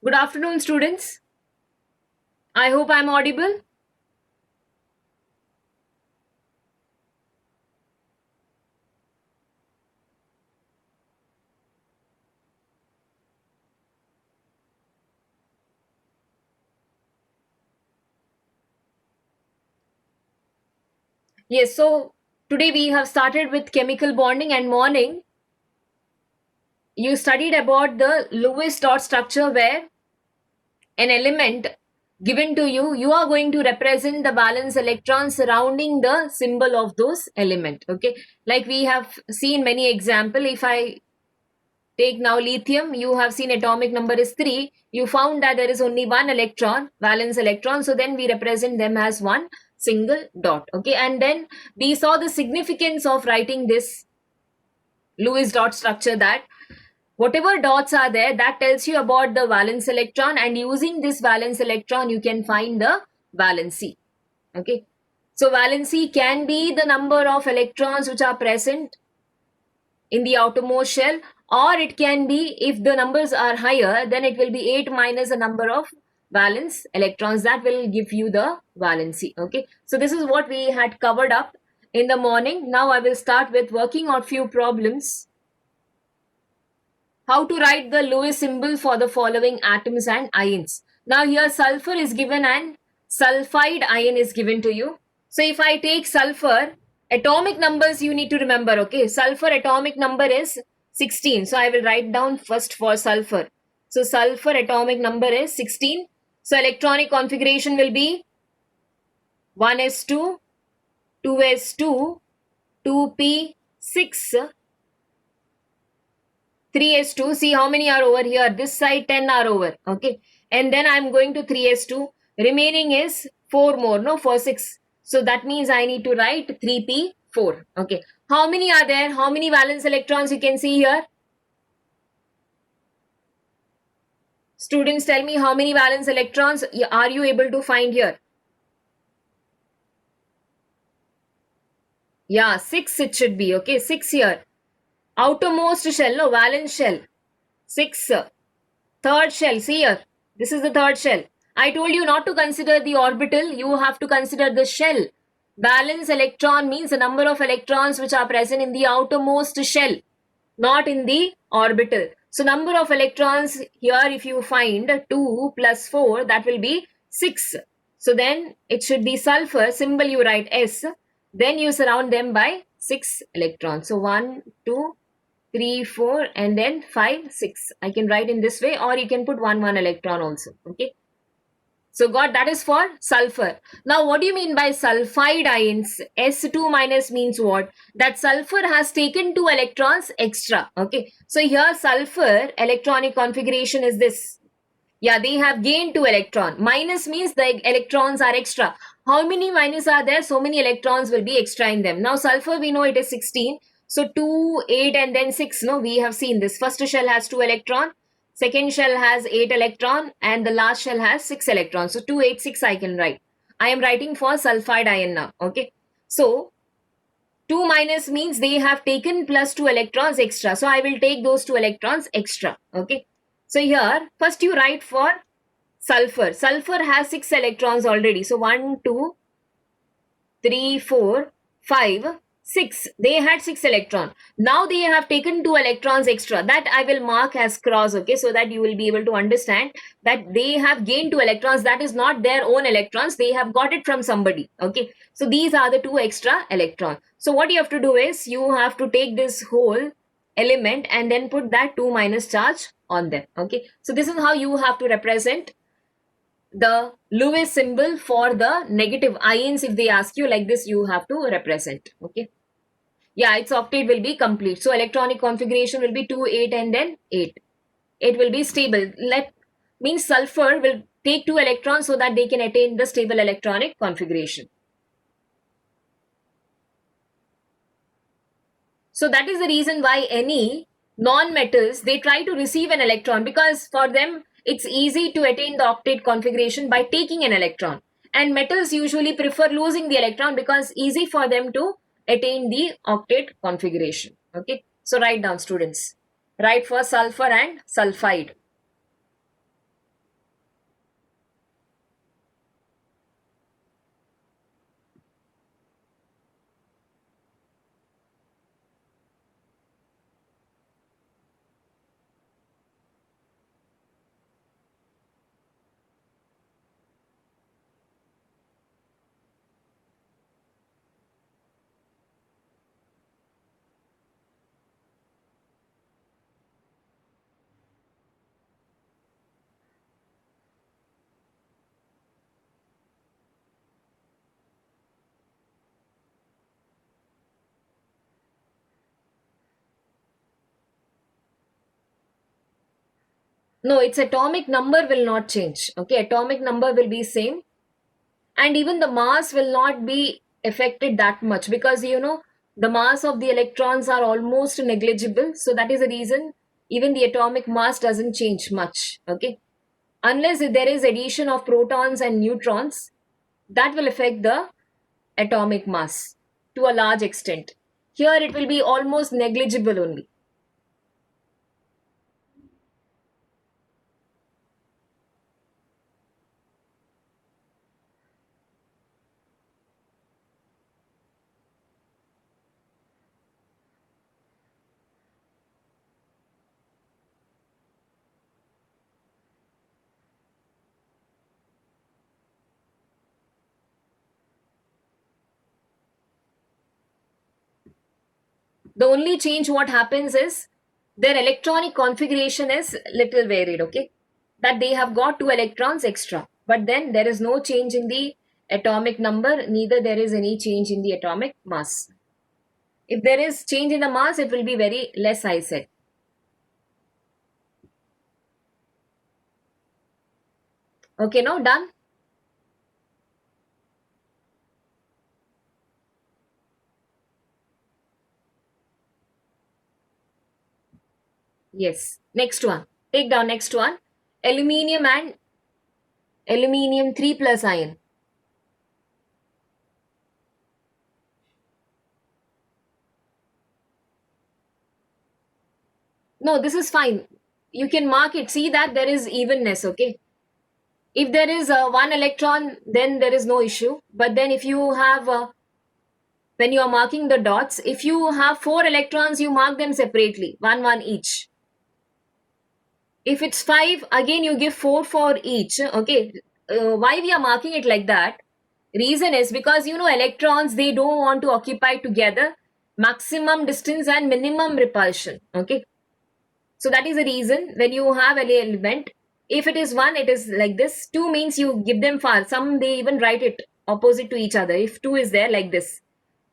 Good afternoon, students. I hope I'm audible. Yes, so today we have started with chemical bonding, and morning you studied about the Lewis dot structure where an element given to you, you are going to represent the valence electrons surrounding the symbol of those element. Okay, like we have seen many example. If I take now lithium, you have seen atomic number is 3. You found that there is only one electron, valence electron. So then we represent them as one single dot. Okay, and then we saw the significance of writing this Lewis dot structure, that whatever dots are there, that tells you about the valence electron, and using this valence electron you can find the valency. Okay, so valency can be the number of electrons which are present in the outermost shell, or it can be, if the numbers are higher, then it will be 8 minus the number of valence electrons. That will give you the valency. Okay, so this is what we had covered up in the morning. Now I will start with working out few problems. How to write the Lewis symbol for the following atoms and ions. Now here sulfur is given and sulfide ion is given to you. So if I take sulfur, atomic numbers you need to remember. Okay, sulfur atomic number is 16. So I will write down first for sulfur. So sulfur atomic number is 16. So electronic configuration will be 1s2, 2s2, 2p6, 3s2. See how many are over here. This side 10 are over. Okay. And then I'm going to 3s2. Remaining is 4 more. No, for 6. So that means I need to write 3p4. Okay. How many are there? How many valence electrons you can see here? Students, tell me how many valence electrons are you able to find here? Yeah, 6 it should be. Okay, 6 here. Outermost shell, no, valence shell. 6. Third shell, see here. This is the third shell. I told you not to consider the orbital. You have to consider the shell. Valence electron means the number of electrons which are present in the outermost shell, not in the orbital. So number of electrons here, if you find 2 plus 4, that will be 6. So then it should be sulfur. Symbol you write S. Then you surround them by 6 electrons. So 1, 2, 3, 4, and then 5, 6. I can write in this way, or you can put 1 electron also. Okay. So got that is for sulfur. Now what do you mean by sulfide ions? S2 minus means what? That sulfur has taken 2 electrons extra. Okay. So here sulfur electronic configuration is this. Yeah, they have gained 2 electron. Minus means the electrons are extra. How many minus are there? So many electrons will be extra in them. Now sulfur, we know it is 16. So 2, 8 and then 6. No, we have seen this. First shell has 2 electron. Second shell has 8 electron. And the last shell has 6 electrons. So 2, 8, 6 I can write. I am writing for sulfide ion now. Okay. So 2 minus means they have taken plus 2 electrons extra. So I will take those 2 electrons extra. Okay. So here, first you write for sulfur. Sulfur has 6 electrons already. So 1, 2, 3, 4, 5, 6. They had 6 electrons. Now they have taken 2 electrons extra. That I will mark as cross, okay, so that you will be able to understand that they have gained 2 electrons. That is not their own electrons. They have got it from somebody, okay. So these are the 2 extra electrons. So what you have to do is you have to take this whole element and then put that 2 minus charge on them, okay. So this is how you have to represent the Lewis symbol for the negative ions. If they ask you like this, you have to represent. Okay. Yeah, its octet will be complete. So electronic configuration will be 2, 8 and then 8. It will be stable. Let means sulfur will take 2 electrons so that they can attain the stable electronic configuration. So that is the reason why any non-metals, they try to receive an electron, because for them it's easy to attain the octet configuration by taking an electron. And metals usually prefer losing the electron because easy for them to attain the octet configuration. Okay. So write down, students. Write for sulfur and sulfide. No, its atomic number will not change. Okay, atomic number will be same, and even the mass will not be affected that much, because the mass of the electrons are almost negligible. So that is the reason even the atomic mass doesn't change much. Okay, unless if there is addition of protons and neutrons, that will affect the atomic mass to a large extent. Here it will be almost negligible only. The only change what happens is their electronic configuration is little varied. Okay, that they have got 2 electrons extra, but then there is no change in the atomic number, neither there is any change in the atomic mass. If there is change in the mass, it will be very less, I said. Okay, now done. Yes, next one, take down next one. Aluminium and aluminium 3 plus ion. No, this is fine. You can mark it. See that there is evenness. Okay, if there is 1 electron, then there is no issue. But then if you have when you are marking the dots, if you have 4 electrons, you mark them separately, one each. If it's 5, again you give 4 for each. Okay, why we are marking it like that? Reason is because electrons, they don't want to occupy together maximum distance and minimum repulsion. Okay, so that is the reason when you have an element, if it is 1, it is like this. 2 means you give them far. Some they even write it opposite to each other. If 2 is there, like this.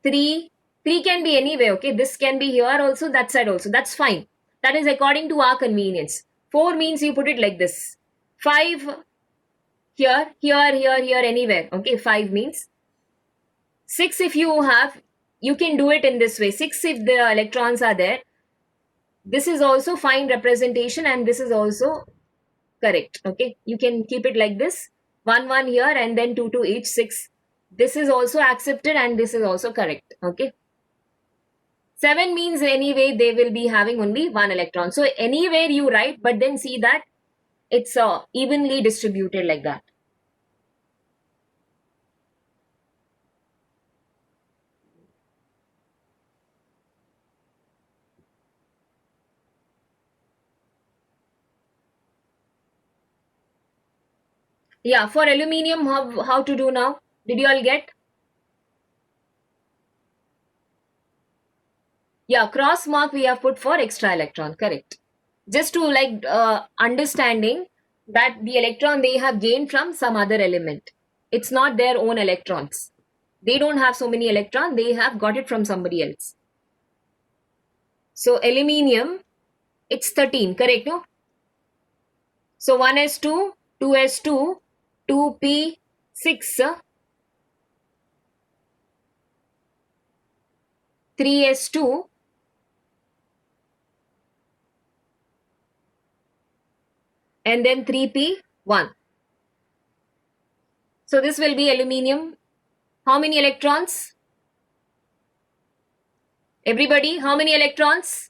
3 can be anywhere. Okay, this can be here also, that side also, that's fine. That is according to our convenience. 4 means you put it like this. 5 here, anywhere. Okay, 5 means. 6 if you have, you can do it in this way. 6 if the electrons are there, this is also fine representation, and this is also correct. Okay, you can keep it like this. 1 here, and then 2 each. 6, this is also accepted, and this is also correct. Okay, 7 means anyway they will be having only 1 electron. So anywhere you write, but then see that it's evenly distributed like that. Yeah, for aluminium, how to do now? Did you all get? Yeah, cross mark we have put for extra electron, correct. Just to like understanding that the electron they have gained from some other element. It's not their own electrons. They don't have so many electrons, they have got it from somebody else. So aluminium, it's 13, correct, no? So 1s2, 2s2, 2p6, 3s2, and then 3p1. So this will be aluminium. How many electrons? Everybody, how many electrons?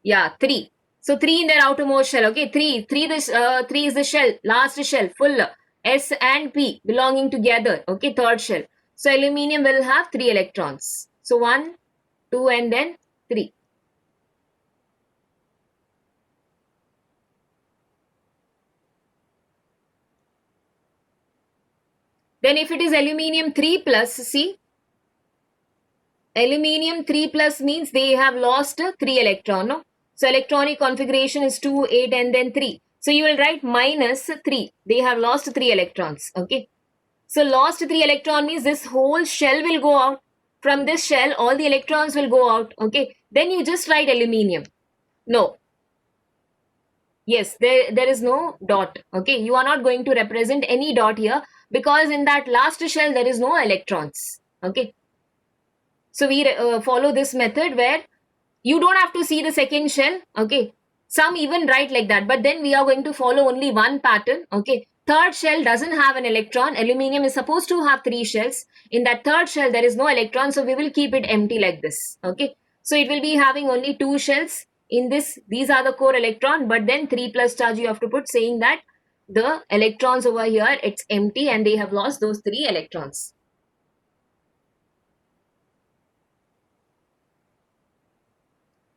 Yeah, 3. So 3 in their outermost shell. Okay, 3. 3 is the shell, last shell, full. S and P belonging together. Okay, third shell. So aluminium will have 3 electrons. So 1, 2, and then 3. Then if it is aluminium 3 plus, see, aluminium 3 plus means they have lost 3 electron. No? So electronic configuration is 2, 8, and then 3. So you will write minus 3. They have lost 3 electrons. Okay. So lost 3 electron means this whole shell will go out. From this shell, all the electrons will go out. Okay. Then you just write aluminium. No. Yes, there is no dot. Okay, you are not going to represent any dot here because in that last shell there is no electrons. Okay, so we follow this method where you don't have to see the second shell. Okay, some even write like that, but then we are going to follow only one pattern. Okay, third shell doesn't have an electron. Aluminium is supposed to have three shells. In that third shell there is no electron, so we will keep it empty like this. Okay, so it will be having only two shells. In this, these are the core electron, but then 3 plus charge you have to put, saying that the electrons over here it's empty and they have lost those three electrons.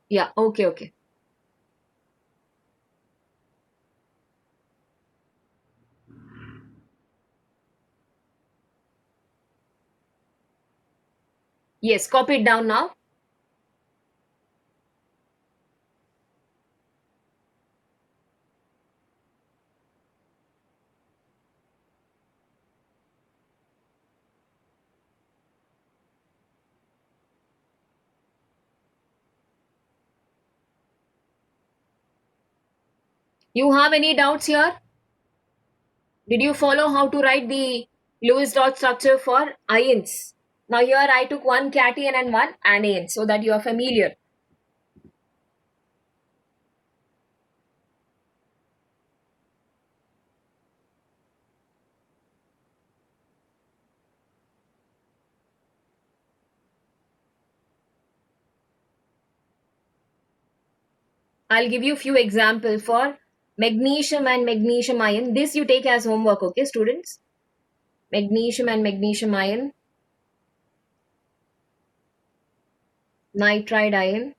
Yeah, okay, okay. Yes, copy it down now. You have any doubts here? Did you follow how to write the Lewis dot structure for ions? Now here I took one cation and one anion so that you are familiar. I'll give you few examples for magnesium and magnesium ion. This you take as homework, okay, students? Magnesium and magnesium ion, nitride ion.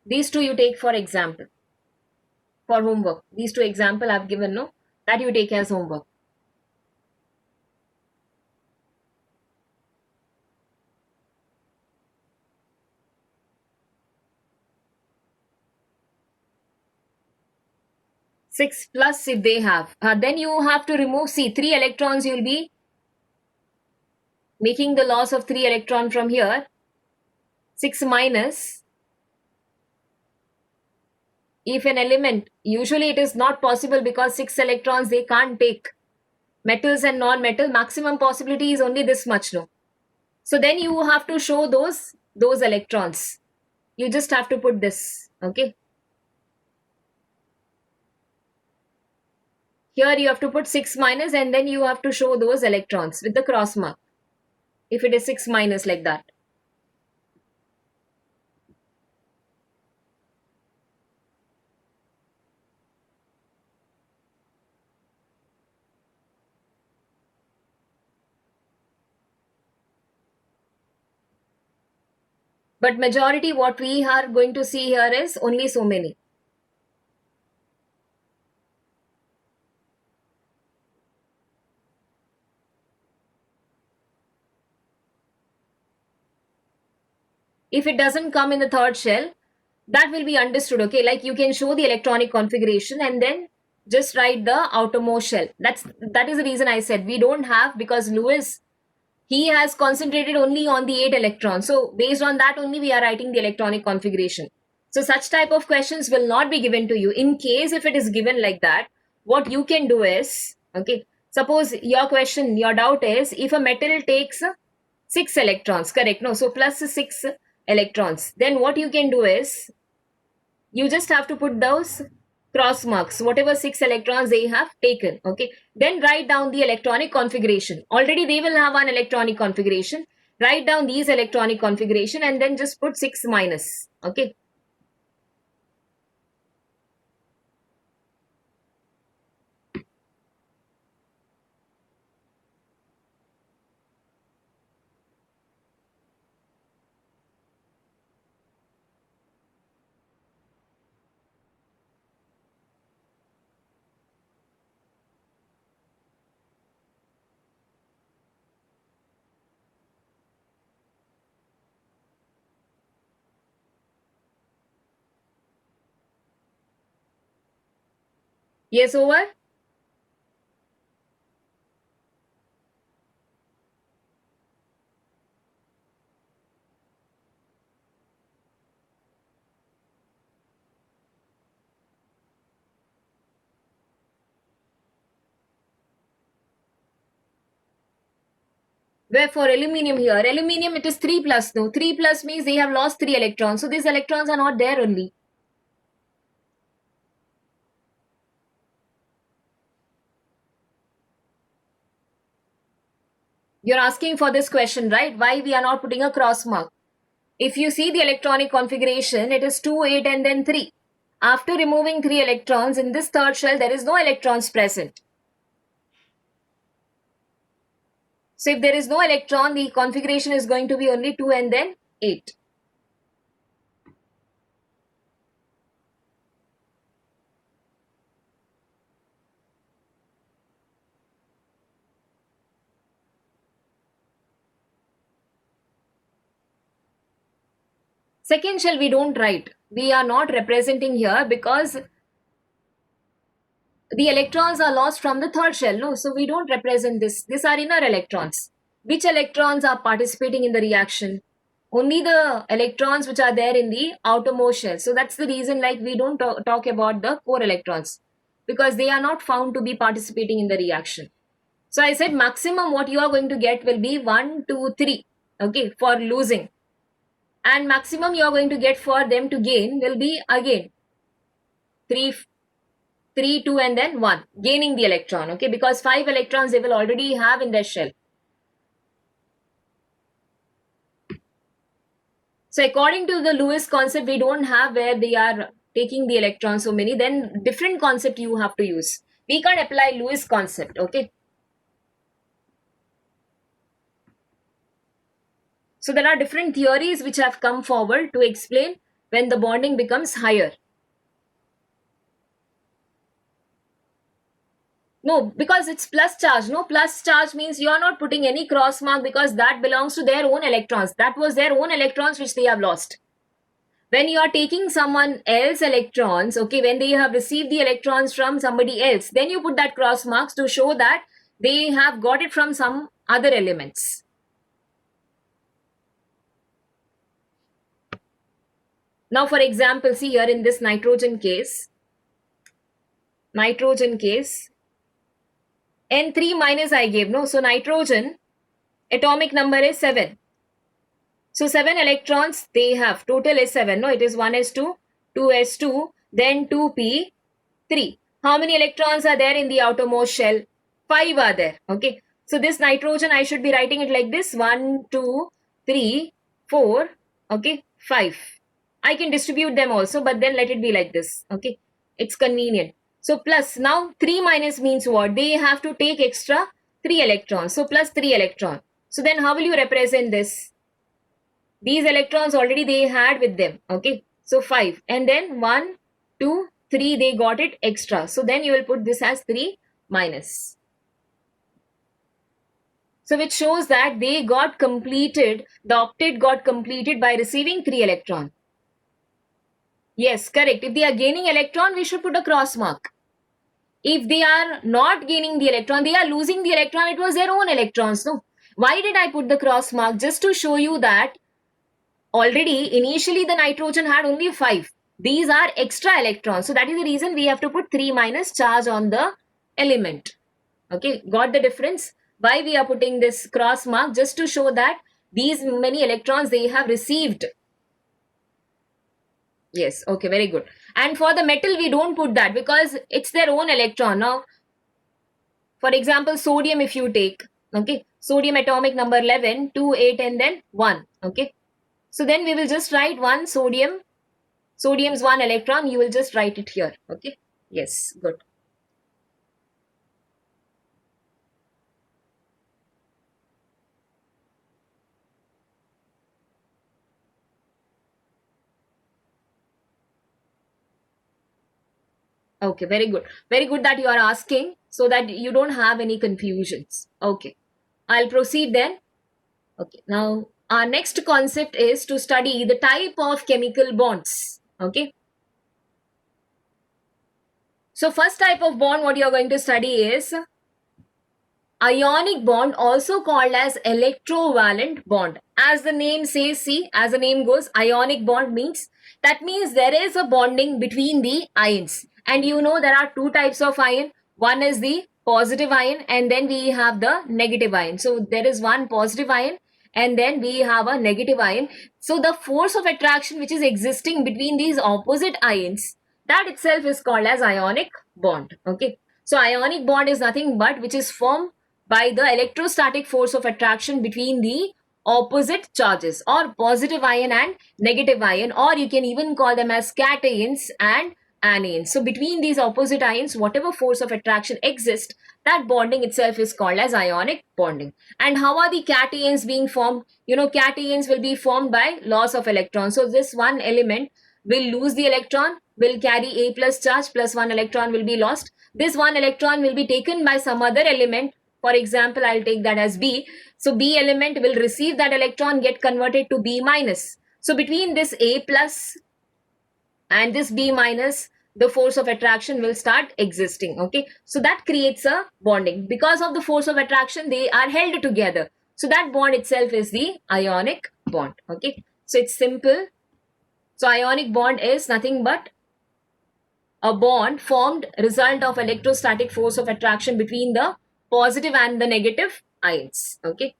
These two you take for example, for homework. These two example I've given, no? That you take as homework. Six plus if they have. Then you have to remove, see, three electrons you'll be making the loss of three electron from here. 6 minus, if an element, usually it is not possible because 6 electrons they can't take. Metals and non-metal, maximum possibility is only this much, no? So then you have to show those electrons. You just have to put this, okay? Here you have to put 6 minus and then you have to show those electrons with the cross mark. If it is 6 minus like that. But majority what we are going to see here is only so many. If it doesn't come in the third shell, that will be understood, okay? Like you can show the electronic configuration and then just write the outermost shell. That is the reason I said we don't have, because Lewis, he has concentrated only on the 8 electrons. So based on that only we are writing the electronic configuration. So such type of questions will not be given to you. In case if it is given like that, what you can do is, okay, suppose your question, your doubt is if a metal takes 6 electrons, correct? No, so plus 6 electrons. Then what you can do is you just have to put those cross marks, whatever 6 electrons they have taken, okay? Then write down the electronic configuration. Already they will have an electronic configuration. Write down these electronic configuration and then just put 6 minus, okay? Yes, over? Where for aluminium here, aluminium it is 3 plus though. 3 plus means they have lost 3 electrons. So these electrons are not there only. You're asking for this question, right? Why we are not putting a cross mark? If you see the electronic configuration, it is 2, 8 and then 3. After removing 3 electrons, in this third shell, there is no electrons present. So if there is no electron, the configuration is going to be only 2 and then 8. Second shell we don't write. We are not representing here because the electrons are lost from the third shell. No, so we don't represent this. These are inner electrons. Which electrons are participating in the reaction? Only the electrons which are there in the outermost shell. So that's the reason like we don't talk about the core electrons because they are not found to be participating in the reaction. So I said maximum what you are going to get will be 1, 2, 3. Okay, for losing. And maximum you are going to get for them to gain will be again 3, 2 and then 1, gaining the electron, okay, because 5 electrons they will already have in their shell. So according to the Lewis concept, we don't have where they are taking the electrons so many, then different concept you have to use. We can't apply Lewis concept, okay. So there are different theories which have come forward to explain when the bonding becomes higher. No, because it's plus charge. No, plus charge means you are not putting any cross mark because that belongs to their own electrons. That was their own electrons which they have lost. When you are taking someone else electrons, okay, when they have received the electrons from somebody else, then you put that cross marks to show that they have got it from some other elements. Now, for example, see here in this nitrogen case, N3 minus I gave, no? So nitrogen atomic number is 7. So 7 electrons they have. Total is 7, no? It is 1s2, 2s2, then 2p3. How many electrons are there in the outermost shell? 5 are there, okay? So this nitrogen, I should be writing it like this. 1, 2, 3, 4, okay? 5. I can distribute them also, but then let it be like this, okay? It's convenient. So plus, now 3 minus means what? They have to take extra 3 electrons. So plus 3 electron. So then how will you represent this? These electrons already they had with them. Okay. So 5. And then 1, 2, 3 they got it extra. So then you will put this as 3 minus. So which shows that they got completed, the octet got completed by receiving 3 electron. Yes, correct. If they are gaining electron, we should put a cross mark. If they are not gaining the electron, they are losing the electron, it was their own electrons. No. Why did I put the cross mark? Just to show you that already initially the nitrogen had only 5. These are extra electrons. So that is the reason we have to put 3 minus charge on the element. Okay, got the difference? Why we are putting this cross mark? Just to show that these many electrons they have received. Yes, okay, very good. And for the metal, we don't put that because it's their own electron. Now, for example, sodium if you take, okay, sodium atomic number 11, 2, 8 and then 1, okay. So then we will just write 1 sodium, sodium's 1 electron, you will just write it here, okay. Yes, good. Okay, very good. Very good that you are asking so that you don't have any confusions. Okay, I'll proceed then. Okay, now our next concept is to study the type of chemical bonds. Okay. So first type of bond what you are going to study is ionic bond, also called as electrovalent bond. As the name says, see, as the name goes, ionic bond means that means there is a bonding between the ions. And you know there are two types of ion. One is the positive ion, and then we have the negative ion. So there is one positive ion and then we have a negative ion. So the force of attraction which is existing between these opposite ions, that itself is called as ionic bond. Okay, so ionic bond is nothing but which is formed by the electrostatic force of attraction between the opposite charges, or positive ion and negative ion, or you can even call them as cations and anions. So between these opposite ions, whatever force of attraction exists, that bonding itself is called as ionic bonding. And how are the cations being formed? You know, cations will be formed by loss of electrons. So this one element will lose the electron, will carry A plus charge, plus one electron will be lost. This one electron will be taken by some other element. For example, I'll take that as B. So B element will receive that electron, get converted to B minus. So between this A plus and this B minus, the force of attraction will start existing. Okay, so that creates a bonding. Because of the force of attraction, they are held together. So that bond itself is the ionic bond. Okay, so it's simple. So ionic bond is nothing but a bond formed result of electrostatic force of attraction between the positive and the negative ions. Okay,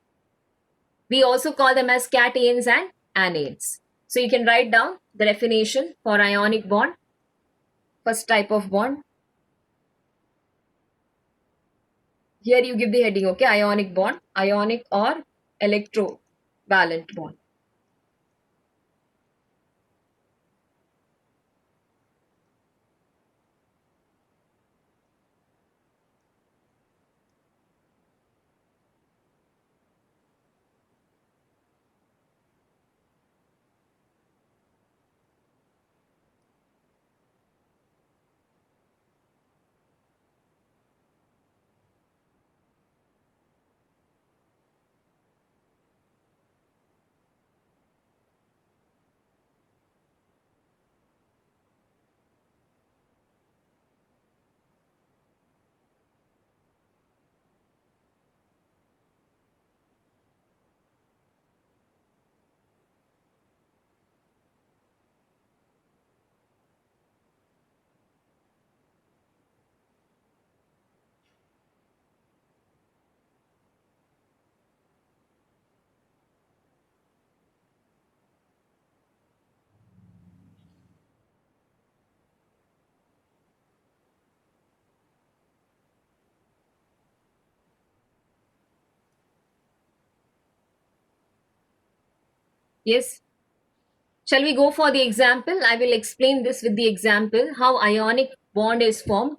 we also call them as cations and anions. So you can write down the definition for ionic bond. First type of bond. Here you give the heading, okay, ionic bond, ionic or electrovalent bond. Yes. Shall we go for the example? I will explain this with the example how ionic bond is formed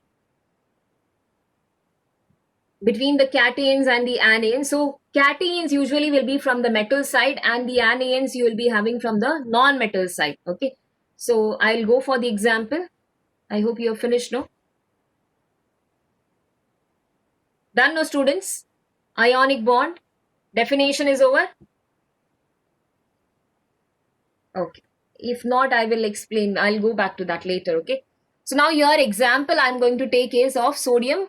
between the cations and the anions. So cations usually will be from the metal side and the anions you will be having from the non-metal side. Okay, so I'll go for the example. I hope you have finished, no? Done, no, students? Ionic bond definition is over. Okay, if not, I will explain. I'll go back to that later. Okay, so now your example I'm going to take is of sodium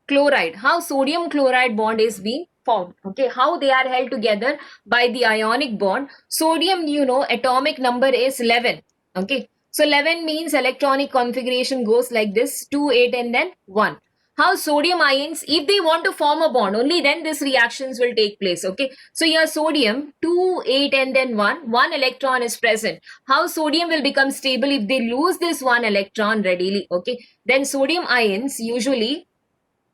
chloride. How sodium chloride bond is being formed. Okay, how they are held together by the ionic bond. Sodium, you know, atomic number is 11. Okay, so 11 means electronic configuration goes like this: 2, 8 and then 1. How sodium ions, if they want to form a bond, only then these reactions will take place. Okay, so here sodium 2, 8 and then 1 electron is present. How sodium will become stable if they lose this one electron readily. Okay, then sodium ions usually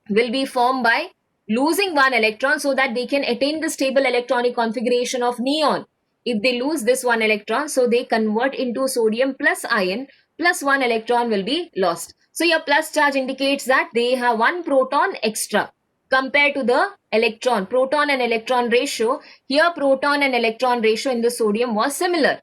will be formed by losing one electron so that they can attain the stable electronic configuration of neon. If they lose this one electron, so they convert into sodium plus ion, plus one electron will be lost. So your plus charge indicates that they have one proton extra compared to the electron. Proton and electron ratio, here proton and electron ratio in the sodium was similar,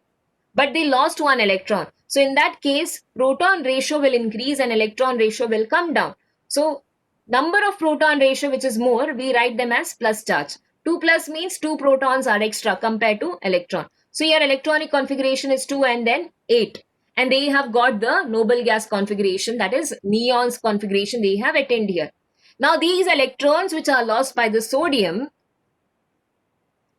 but they lost one electron. So in that case, proton ratio will increase and electron ratio will come down. So number of proton ratio which is more, we write them as plus charge. 2 plus means 2 protons are extra compared to electron. So your electronic configuration is 2 and then 8. And they have got the noble gas configuration, that is neon's configuration they have attained here. Now these electrons which are lost by the sodium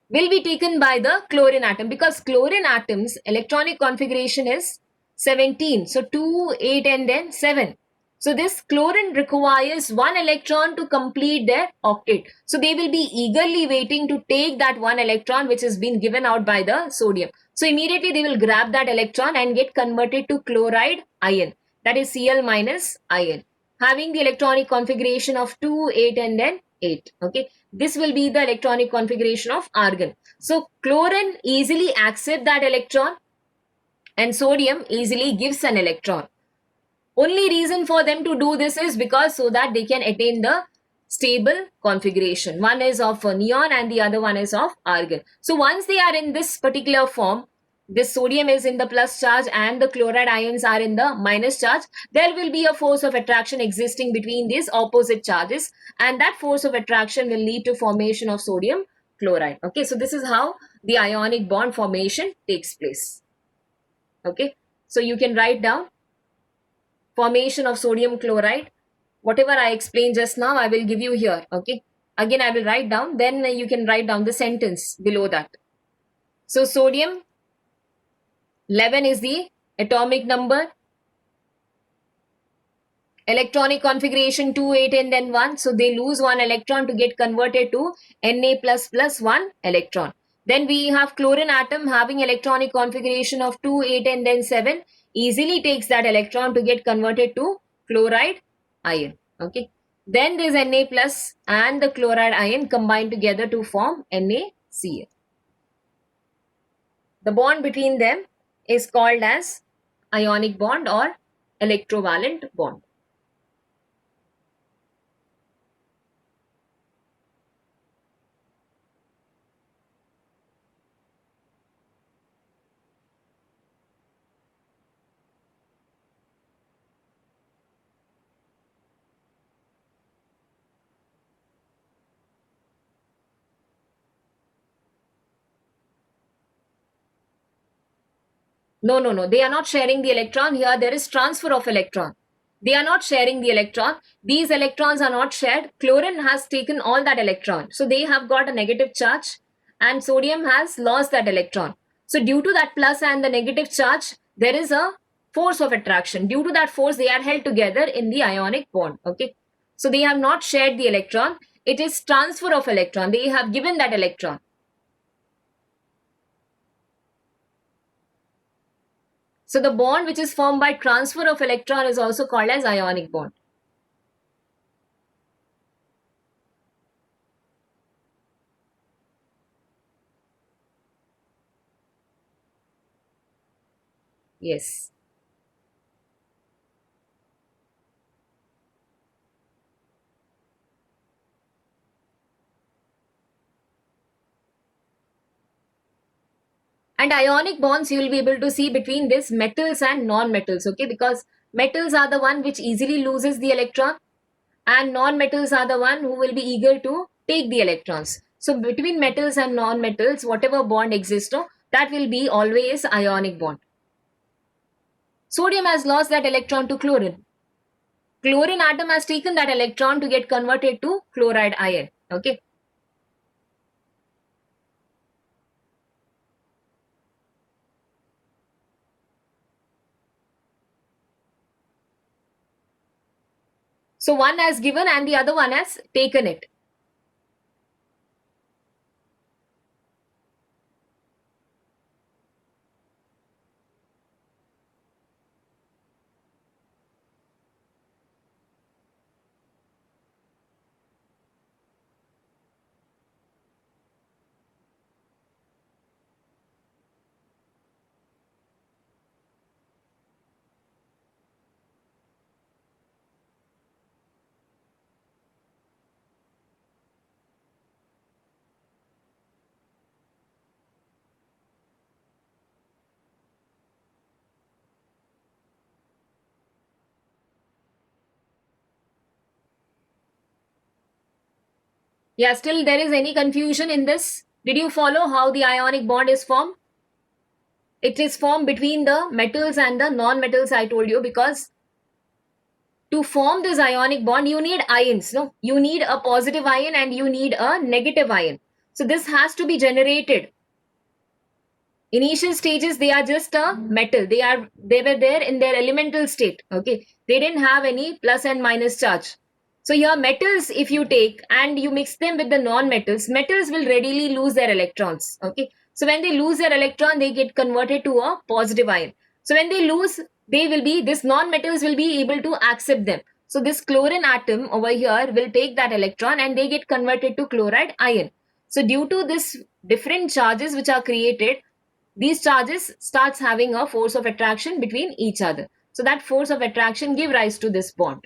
will be taken by the chlorine atom, because chlorine atom's electronic configuration is 17. So 2, 8 and then 7. So this chlorine requires one electron to complete their octet. So they will be eagerly waiting to take that one electron which has been given out by the sodium. So immediately they will grab that electron and get converted to chloride ion, that is Cl minus ion, having the electronic configuration of 2, 8 and then 8. Okay, this will be the electronic configuration of argon. So chlorine easily accepts that electron and sodium easily gives an electron. Only reason for them to do this is because so that they can attain the stable configuration. One is of neon and the other one is of argon. So once they are in this particular form, this sodium is in the plus charge and the chloride ions are in the minus charge, there will be a force of attraction existing between these opposite charges, and that force of attraction will lead to formation of sodium chloride. Okay, so this is how the ionic bond formation takes place. Okay, so you can write down formation of sodium chloride. Whatever I explained just now, I will give you here. Okay. Again, I will write down. Then you can write down the sentence below that. So sodium 11 is the atomic number. Electronic configuration 2, 8 and then 1. So they lose one electron to get converted to Na plus 1 electron. Then we have chlorine atom having electronic configuration of 2, 8 and then 7. Easily takes that electron to get converted to chloride ion. Okay. Then there is Na plus and the chloride ion combine together to form NaCl. The bond between them is called as ionic bond or electrovalent bond. No. They are not sharing the electron. Here there is transfer of electron. They are not sharing the electron. These electrons are not shared. Chlorine has taken all that electron. So they have got a negative charge and sodium has lost that electron. So due to that plus and the negative charge, there is a force of attraction. Due to that force, they are held together in the ionic bond. Okay. So they have not shared the electron. It is transfer of electron. They have given that electron. So the bond which is formed by transfer of electron is also called as ionic bond. Yes. And ionic bonds you will be able to see between this metals and non-metals, okay, because metals are the one which easily loses the electron and non-metals are the one who will be eager to take the electrons. So between metals and non-metals, whatever bond exists, that will be always ionic bond. Sodium has lost that electron to chlorine. Chlorine atom has taken that electron to get converted to chloride ion, okay. So one has given and the other one has taken it. Yeah, still there is any confusion in this? Did you follow how the ionic bond is formed? It is formed between the metals and the non-metals, I told you, because to form this ionic bond, you need ions, no? You need a positive ion and you need a negative ion. So this has to be generated Initial stages, they are just a metal. They were there in their elemental state. Okay, they didn't have any plus and minus charge. So here metals, if you take and you mix them with the non-metals, metals will readily lose their electrons. Okay, so when they lose their electron, they get converted to a positive ion. So when they lose, they will be, this non-metals will be able to accept them. So this chlorine atom over here will take that electron and they get converted to chloride ion. So due to this different charges which are created, these charges starts having a force of attraction between each other. So that force of attraction give rise to this bond.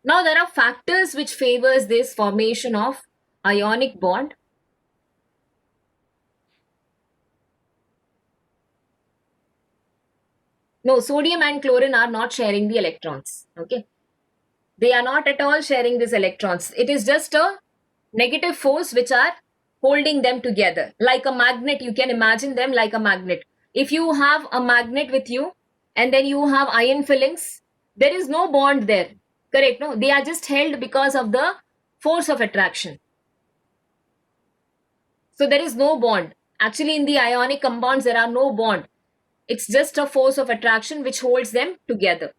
Now there are factors which favors this formation of ionic bond. No, sodium and chlorine are not sharing the electrons. Okay, they are not at all sharing these electrons. It is just a negative force which are holding them together like a magnet. You can imagine them like a magnet. If you have a magnet with you and then you have iron fillings, there is no bond there. Correct? No, they are just held because of the force of attraction. So there is no bond. Actually, in the ionic compounds, there are no bond. It's just a force of attraction which holds them together.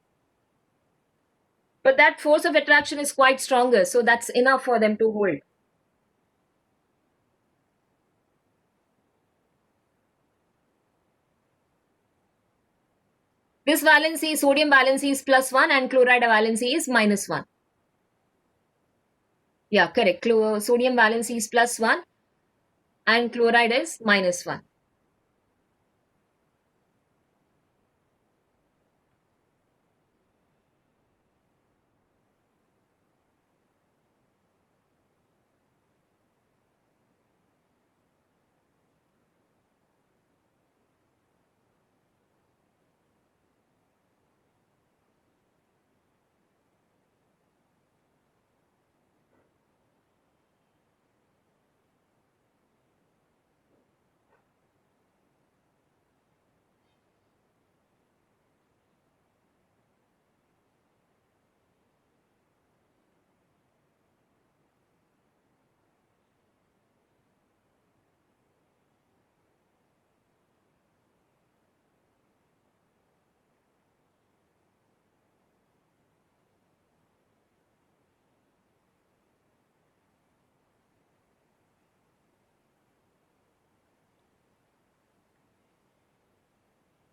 But that force of attraction is quite stronger, so that's enough for them to hold. This valency, sodium valency is +1 and chloride valency is -1. Yeah, correct. Sodium valency is +1 and chloride is -1.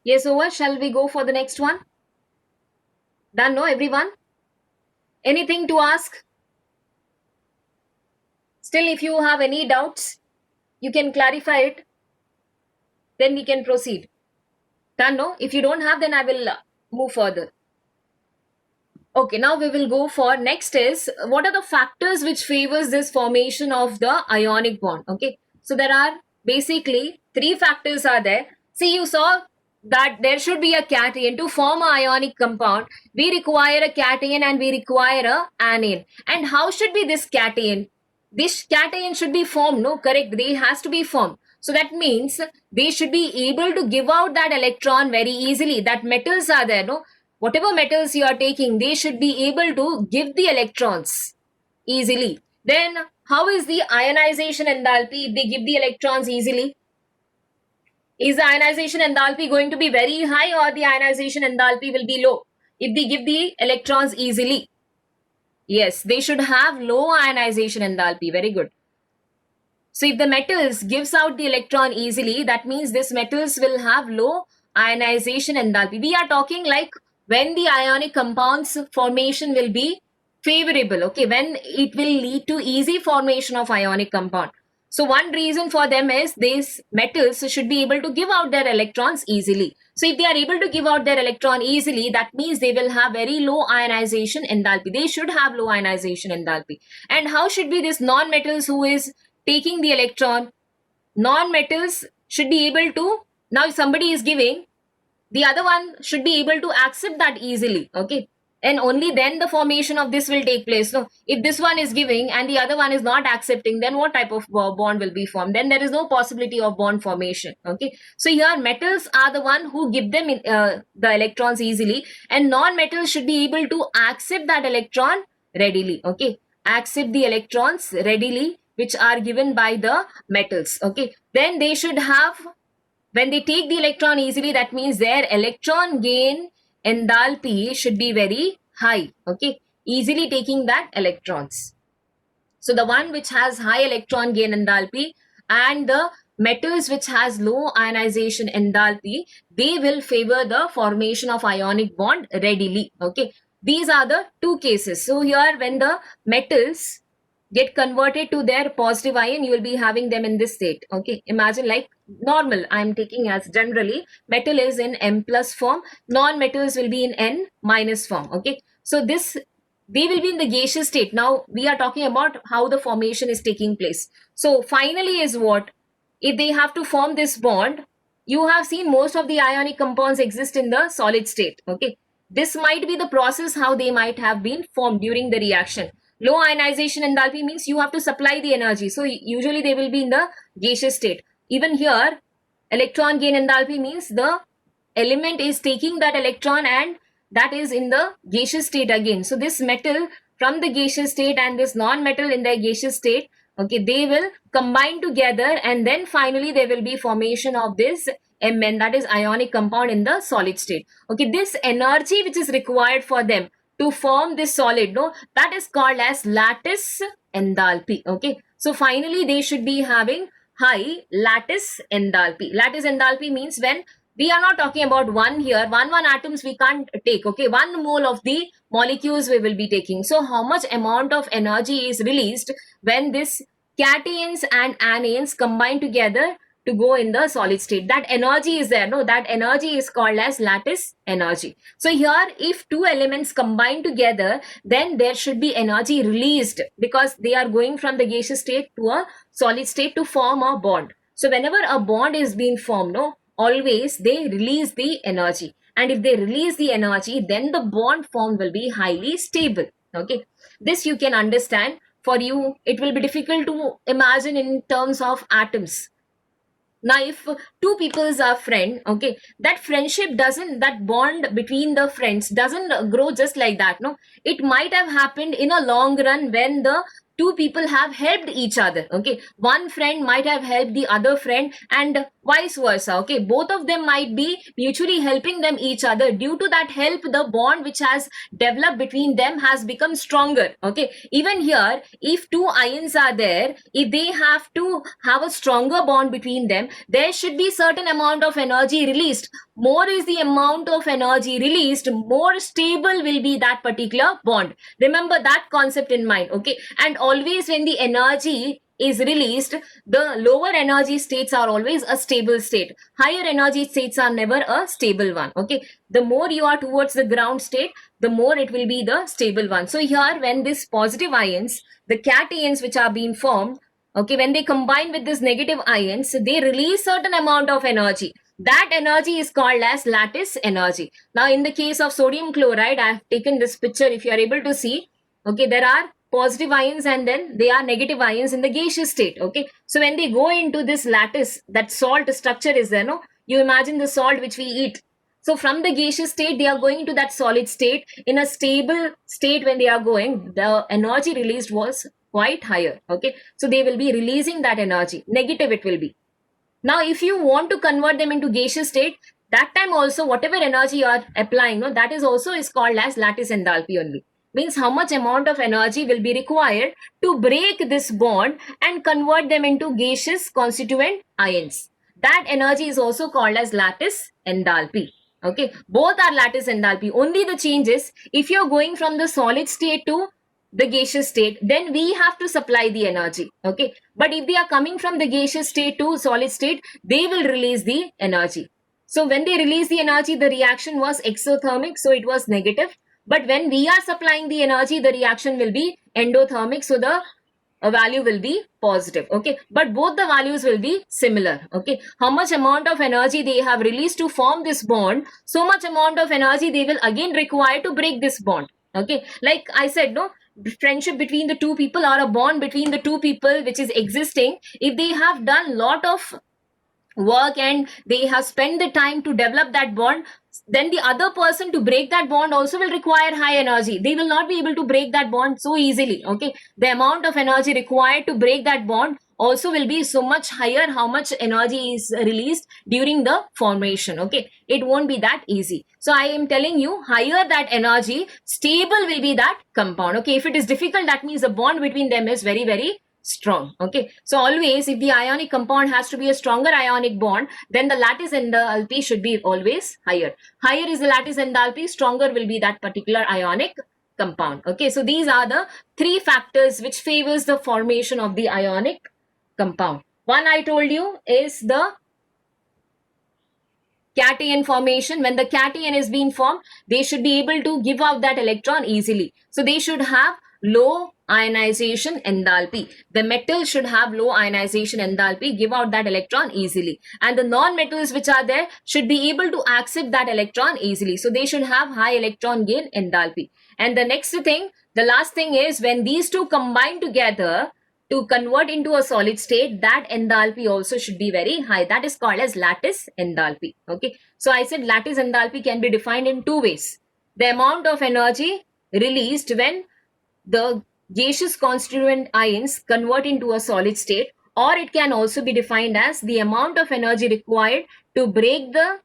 Yes, over. Shall we go for the next one? Done, no, everyone? Anything to ask? Still, if you have any doubts, you can clarify it. Then we can proceed. Done, no? If you don't have, then I will move further. Okay, now we will go for next is what are the factors which favors this formation of the ionic bond. Okay, so there are basically three factors are there. See, you saw that there should be a cation to form an ionic compound. We require a cation and we require a anion. And how should be this cation? This cation should be formed, no, correct? They has to be formed. So that means they should be able to give out that electron very easily. That metals are there, no? Whatever metals you are taking, they should be able to give the electrons easily. Then how is the ionization enthalpy if they give the electrons easily? Is the ionization enthalpy going to be very high or the ionization enthalpy will be low if they give the electrons easily? Yes, they should have low ionization enthalpy. Very good. So if the metals gives out the electron easily, that means this metals will have low ionization enthalpy. We are talking like when the ionic compounds formation will be favorable, okay, when it will lead to easy formation of ionic compound. So one reason for them is these metals should be able to give out their electrons easily. So if they are able to give out their electron easily, that means they will have very low ionization enthalpy. They should have low ionization enthalpy. And how should be this non-metals who is taking the electron? Non-metals should be able to, now if somebody is giving, the other one should be able to accept that easily, okay, and only then the formation of this will take place. No, if this one is giving and the other one is not accepting, then what type of bond will be formed? Then there is no possibility of bond formation. Okay, so here metals are the one who give them the electrons easily, and non-metals should be able to accept that electron readily. Okay, accept the electrons readily which are given by the metals. Okay, then they should have, when they take the electron easily, that means their electron gain enthalpy should be very high. Okay, easily taking that electrons. So the one which has high electron gain enthalpy and the metals which has low ionization enthalpy, they will favor the formation of ionic bond readily. Okay, these are the two cases. So here when the metals get converted to their positive ion, you will be having them in this state. Okay, imagine like normal, I am taking as generally metal is in M plus form, non-metals will be in N minus form. Okay, so this, they will be in the gaseous state. Now we are talking about how the formation is taking place. So finally is what, if they have to form this bond, you have seen most of the ionic compounds exist in the solid state. Okay, this might be the process how they might have been formed during the reaction. Low ionization enthalpy means you have to supply the energy, so usually they will be in the gaseous state. Even here, electron gain enthalpy means the element is taking that electron and that is in the gaseous state again. So this metal from the gaseous state and this non-metal in the gaseous state, okay, they will combine together and then finally there will be formation of this Mn, that is ionic compound in the solid state. Okay, this energy which is required for them to form this solid, no, that is called as lattice enthalpy. Okay, so finally they should be having high lattice enthalpy. Lattice enthalpy means when we are not talking about one here, one atoms we can't take. Okay, 1 mole of the molecules we will be taking. So how much amount of energy is released when this cations and anions combine together to go in the solid state? That energy is there, no, that energy is called as lattice energy. So here if two elements combine together, then there should be energy released because they are going from the gaseous state to a solid state to form a bond. So whenever a bond is being formed, no, always they release the energy, and if they release the energy, then the bond formed will be highly stable. Okay, this you can understand. For you it will be difficult to imagine in terms of atoms. Now if two peoples are friend, okay, that friendship doesn't, that bond between the friends doesn't grow just like that, no, it might have happened in a long run when the two people have helped each other. Okay, one friend might have helped the other friend and vice versa. Okay, both of them might be mutually helping them each other. Due to that help, the bond which has developed between them has become stronger. Okay, even here if two ions are there, if they have to have a stronger bond between them, there should be certain amount of energy released. More is the amount of energy released, more stable will be that particular bond. Remember that concept in mind. Okay, and always when the energy is released, the lower energy states are always a stable state. Higher energy states are never a stable one. Okay, the more you are towards the ground state, the more it will be the stable one. So here when this positive ions, the cations which are being formed, okay, when they combine with this negative ions, they release certain amount of energy. That energy is called as lattice energy. Now in the case of sodium chloride, I have taken this picture. If you are able to see, okay, there are positive ions and then they are negative ions in the gaseous state. Okay, so when they go into this lattice, that salt structure is there, no, you imagine the salt which we eat. So from the gaseous state, they are going to that solid state. In a stable state, when they are going, the energy released was quite higher. Okay, so they will be releasing that energy. Negative it will be. Now if you want to convert them into gaseous state, that time also whatever energy you are applying, no, that is also is called as lattice enthalpy only. Means how much amount of energy will be required to break this bond and convert them into gaseous constituent ions. That energy is also called as lattice enthalpy. Okay, both are lattice enthalpy. Only the change is if you're going from the solid state to the gaseous state, then we have to supply the energy. Okay, but if they are coming from the gaseous state to solid state, they will release the energy. So when they release the energy, the reaction was exothermic, so it was negative. But when we are supplying the energy, the reaction will be endothermic, so the value will be positive. Okay, but both the values will be similar. Okay, how much amount of energy they have released to form this bond, so much amount of energy they will again require to break this bond. Okay, like I said, no, friendship between the two people or a bond between the two people which is existing, if they have done lot of work and they have spent the time to develop that bond, then the other person to break that bond also will require high energy. They will not be able to break that bond so easily. Okay, the amount of energy required to break that bond also will be so much higher, how much energy is released during the formation. Okay, it won't be that easy. So I am telling you, higher that energy, stable will be that compound. Okay, if it is difficult, that means the bond between them is very, very strong. Okay, so always if the ionic compound has to be a stronger ionic bond, then the lattice enthalpy should be always higher. Higher is the lattice enthalpy, stronger will be that particular ionic compound. Okay, so these are the three factors which favors the formation of the ionic compound. One I told you is the cation formation. When the cation is being formed, they should be able to give out that electron easily. So they should have low ionization enthalpy. The metal should have low ionization enthalpy, give out that electron easily. And the non-metals which are there should be able to accept that electron easily. So they should have high electron gain enthalpy. And the next thing, the last thing is when these two combine together, to convert into a solid state, that enthalpy also should be very high. That is called as lattice enthalpy. Okay, so I said lattice enthalpy can be defined in two ways: the amount of energy released when the gaseous constituent ions convert into a solid state, or it can also be defined as the amount of energy required to break the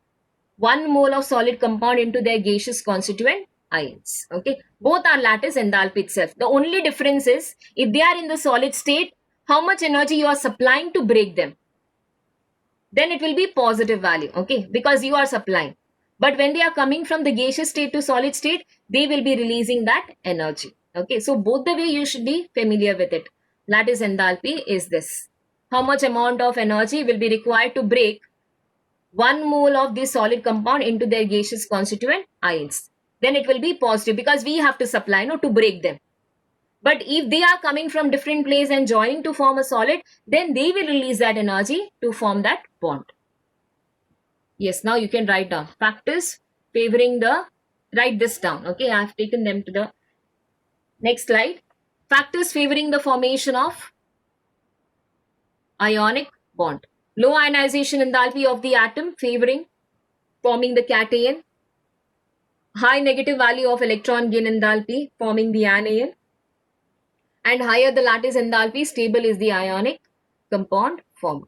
1 mole of solid compound into their gaseous constituent ions. Okay, both are lattice enthalpy itself. The only difference is if they are in the solid state, how much energy you are supplying to break them, then it will be positive value. Okay, because you are supplying. But when they are coming from the gaseous state to solid state, they will be releasing that energy. Okay, so both the way you should be familiar with it. Lattice enthalpy is this: how much amount of energy will be required to break 1 mole of this solid compound into their gaseous constituent ions. Then it will be positive because we have to supply, no, to break them. But if they are coming from different place and joining to form a solid, then they will release that energy to form that bond. Yes, now you can write down factors favoring the, write this down. Okay, I have taken them to the next slide. Factors favoring the formation of ionic bond. Low ionization enthalpy of the atom favoring forming the cation. High negative value of electron gain enthalpy forming the anion. And higher the lattice enthalpy, stable is the ionic compound formed.